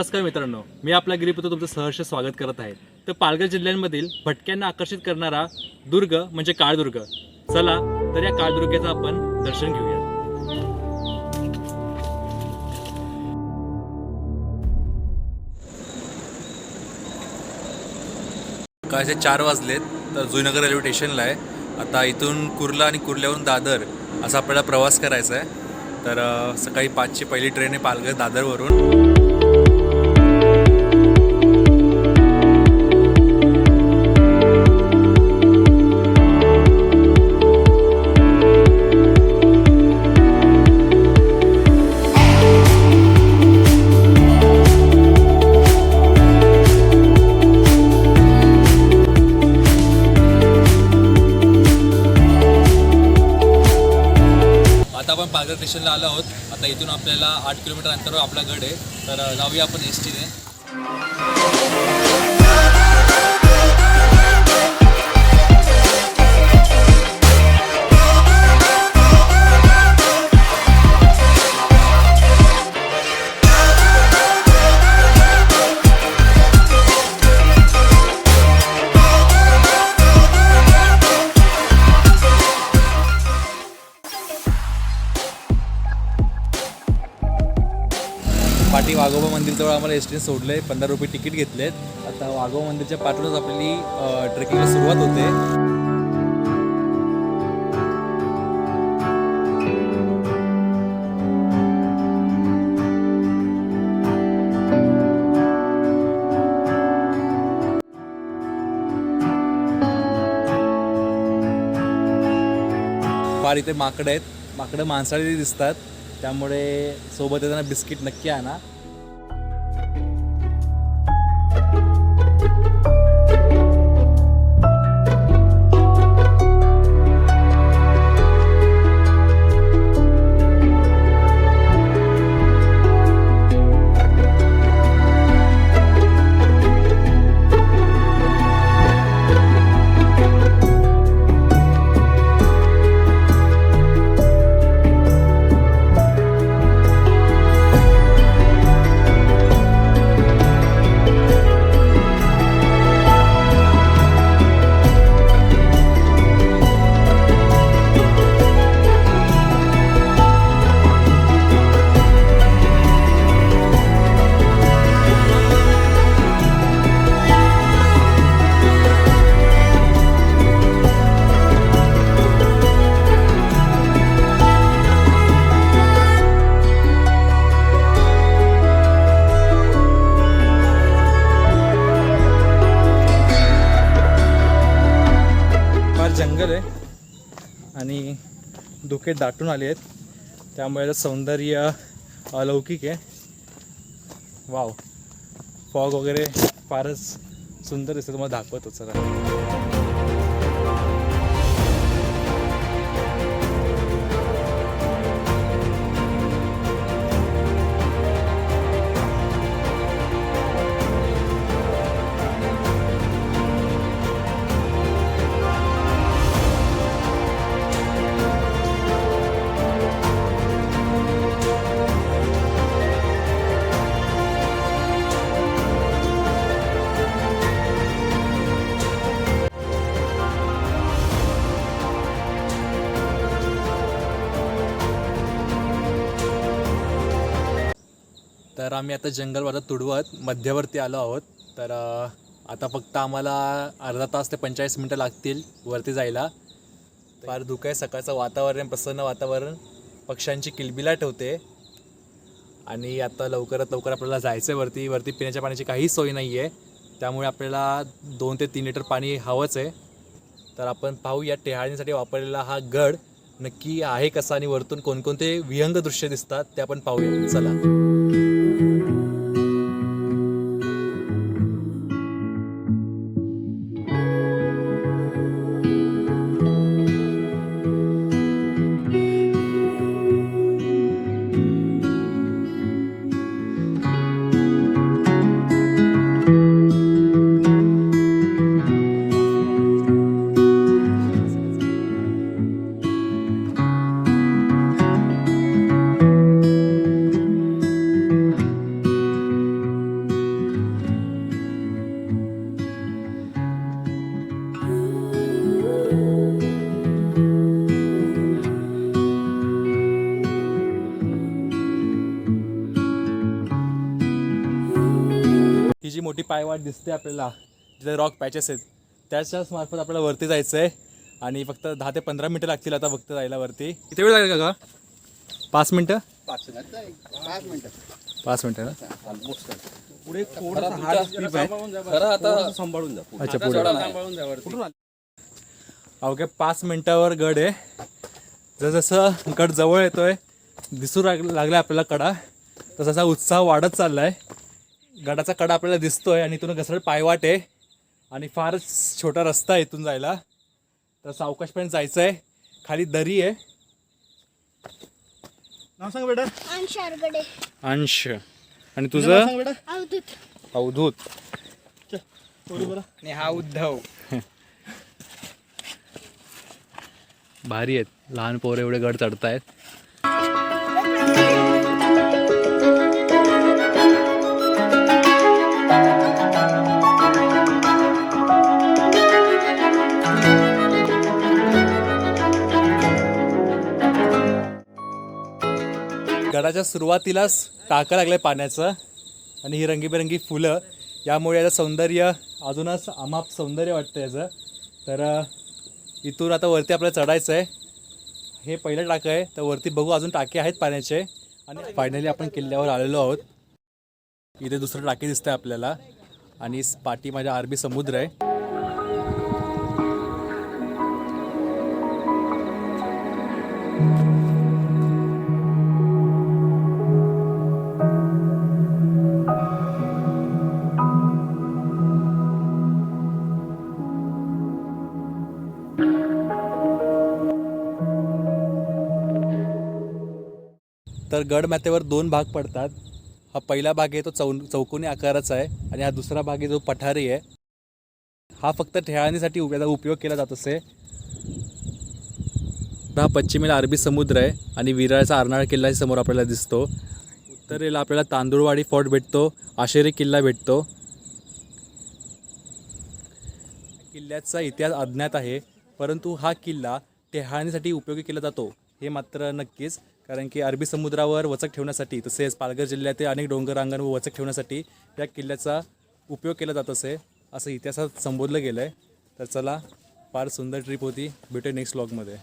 नमस्कार मित्रांनो, मी आपला गिरिपुत्र तुमचं सहर्ष स्वागत करत आहे। तर पालघर जिल्ह्यामधील भटक्यांना आकर्षित करणारा दुर्ग म्हणजे काळदुर्ग। चला तर या काळदुर्गाचं आपण दर्शन घेऊया। सकाळचे 4 वाजलेत तर ईनगर रेल्वे स्टेशनला आहे। आता इथून कुर्ला आणि कुर्ल्यावरून दादर असा आपल्याला प्रवास करायचा आहे। तर सकाळी 5ची पहिली ट्रेन आहे पालघर दादरवरून। आपण पालघर स्टेशनला आलो आहोत। आता इथून आपल्याला 8 किलोमीटर अंतरावर आपला गड आहे। तर जाऊया आपण एस.टीने। पाठी वाघोबा मंदिरजवळ आम्हाला एस.टीने सोडले। 15 रुपये तिकीट घेतलेत। आता वाघोबा मंदिरच्या पाठूनच आपली ट्रेकिंगला सुरुवात होते। फार इथे माकडं आहेत, माकडं माणसाळी दिसतात, त्यामुळे सोबत येताना बिस्किट नक्की आणा। जंगल आहे आणि धुके दाटून आले आहेत, त्यामुळे सौंदर्य अलौकिक आहे। वाव, फॉग वगैरे फारच सुंदर दिसतं, तुम्हाला दाखवतो चला। तर आम्ही आता जंगलवादा तुडवत मध्यवर्ती आलो आहोत। तर आता फक्त आम्हाला अर्धा तास ते 45 मिनटं लागतील वरती जायला। फार धुकं आहे, सकाळचं वातावरण प्रसन्न वातावरण, पक्ष्यांची किलबिलाट होते आणि आता लवकरात लवकर आपल्याला जायचं आहे वरती पिण्याच्या पाण्याची काही सोय नाही आहे, त्यामुळे आपल्याला 2 ते 3 लिटर पाणी हवंच आहे। तर आपण पाहूया टेहाळणीसाठी वापरलेला हा गड नक्की आहे कसा आणि वरतून कोणकोणते विहंग दृश्य दिसतात ते आपण पाहूया, चला। जी मोठी पायवाट दिसते आपल्याला, जिथे रॉक पॅचेस आहेत, त्याच्याच मार्फत आपल्याला वरती जायचं आहे. आणि फक्त 10 ते 15 मिनटं लागतील आता फक्त जायला वरती. किती वेळ लागेल का? 5 मिनटं? 5 मिनटं ना. पुढे थोडंसं हार्ड स्लिप आहे, खरं आता सांभाळून जा. अच्छा पुढे अवघ्या 5 मिनटावर गड आहे. जसं गड जवळ येतोय, दिसू लागला आपल्याला कडा, तसा उत्साह वाढत चाललाय. गडाचा कडा आपल्याला दिसतोय आणि इथून घसरट पायवाट आहे आणि फारच छोटा रस्ता आहे इथून जायला. तर सावकाशपर्यंत जायचं आहे. खाली दरी आहे. नाव सांग बेटा. अंश आरगडे. अंश. आणि तुझं? सांग बेटा. अवधूत. अवधूत. आणि हा उद्धव. भारी आहेत, लहान पोरं एवढे गड चढतायत. गडाच्या सुरुवातीलाच टाकं लागलंय पाण्याचं आणि ही रंगीबेरंगी फुलं, यामुळे याचं सौंदर्य अजूनच अमाप सौंदर्य वाटतं याचं. तर इथून आता वरती आपल्याला चढायचं आहे. हे पहिलं टाकं आहे, तर वरती बघू अजून टाके आहेत पाण्याचे. आणि फायनली आपण किल्ल्यावर आलेलो आहोत. इथे दुसरं टाके दिसतं आहे आपल्याला आणि पाठी माझ्या अरबी समुद्र आहे. तर गडमाथ्यावर 2 भाग पडतात. हा पहिला भाग आहे तो चौकोनी आकाराचा आहे आणि हा दुसरा भाग आहे जो पठारी आहे. हा फक्त ठेळणीसाठी उपयोग केला जात असे. हा पश्चिमेला अरबी समुद्र आहे आणि विराळचा अर्नाळा किल्ला समोर आपल्याला दिसतो. उत्तरेला आपल्याला तांदूळवाडी फोर्ट भेटतो, आशेरी किल्ला भेटतो. किल्ल्याचा इतिहास अज्ञात आहे, परंतु हा किल्ला टेहाळणीसाठी उपयोगी केला जातो हे मात्र नक्कीच. कारण की अरबी समुद्रावर वचक ठेवण्यासाठी, तसेच पालघर जिल्ह्यातील अनेक डोंगर रांगांवर वचक ठेवण्यासाठी या किल्ल्याचा उपयोग केला जात असे, असं इतिहासात संबोधलं गेलं आहे. तर चला, फार सुंदर ट्रिप होती. भेटूया नेक्स्ट व्लॉगमध्ये.